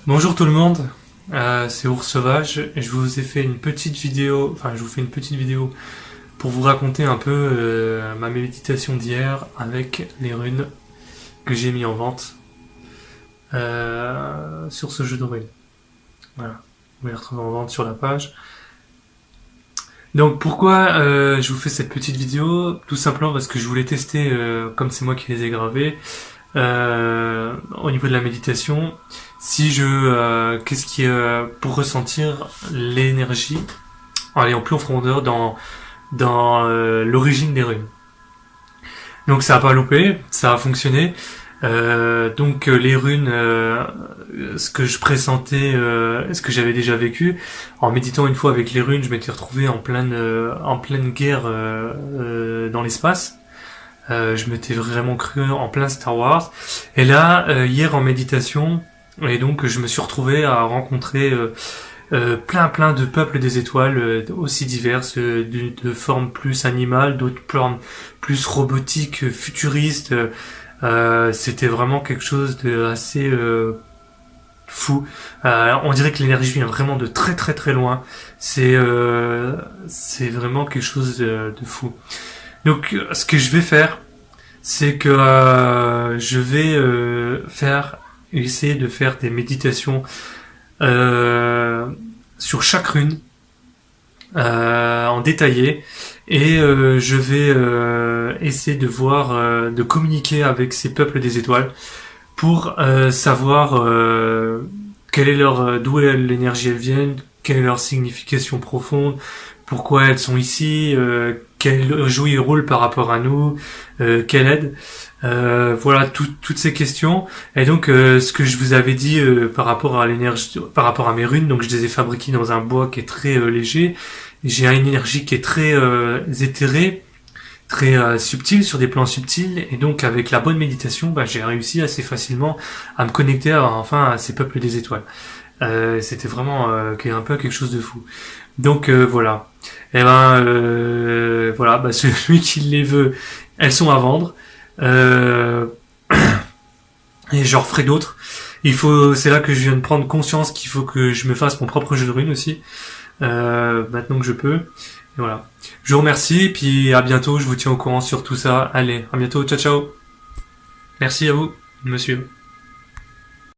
Bonjour tout le monde, c'est Ours Sauvage et je vous ai fait une petite vidéo, je vous fais une petite vidéo pour vous raconter un peu ma méditation d'hier avec les runes que j'ai mis en vente sur ce jeu de runes. Voilà, vous les retrouvez en vente sur la page. Donc pourquoi je vous fais cette petite vidéo? Tout simplement parce que je voulais tester, comme c'est moi qui les ai gravés, au niveau de la méditation, si qu'est-ce qui pour ressentir l'énergie, aller en plus en profondeur dans l'origine des runes. Donc ça a pas loupé, ça a fonctionné. Les runes, ce que je pressentais, ce que j'avais déjà vécu, en méditant une fois avec les runes, je m'étais retrouvé en pleine guerre dans l'espace. Je m'étais vraiment cru en plein Star Wars. Et là, hier en méditation, et donc je me suis retrouvé à rencontrer plein de peuples des étoiles, aussi diverses, de formes plus animales, d'autres formes plus robotiques, futuristes. C'était vraiment quelque chose de assez fou. On dirait que l'énergie vient vraiment de très très très loin. C'est vraiment quelque chose de fou. Donc, ce que je vais faire, c'est que je vais essayer de faire des méditations sur chaque rune en détaillé, et je vais essayer de voir, de communiquer avec ces peuples des étoiles pour savoir quelle est d'où l'énergie elle vient, quelle est leur signification profonde, pourquoi elles sont ici, quel jouent ils rôle par rapport à nous, quelle aide, voilà toutes ces questions. Et donc ce que je vous avais dit par rapport à l'énergie, par rapport à mes runes, donc je les ai fabriquées dans un bois qui est très léger. J'ai une énergie qui est très éthérée, très subtile, sur des plans subtils, et donc avec la bonne méditation, j'ai réussi assez facilement à me connecter à ces peuples des étoiles. C'était vraiment un peu quelque chose de fou. Donc voilà. Et voilà, celui qui les veut, elles sont à vendre. Et j'en referai d'autres. C'est là que je viens de prendre conscience qu'il faut que je me fasse mon propre jeu de runes aussi. Maintenant que je peux. Et voilà. Je vous remercie, puis à bientôt, je vous tiens au courant sur tout ça. Allez, à bientôt, ciao ciao. Merci à vous, monsieur.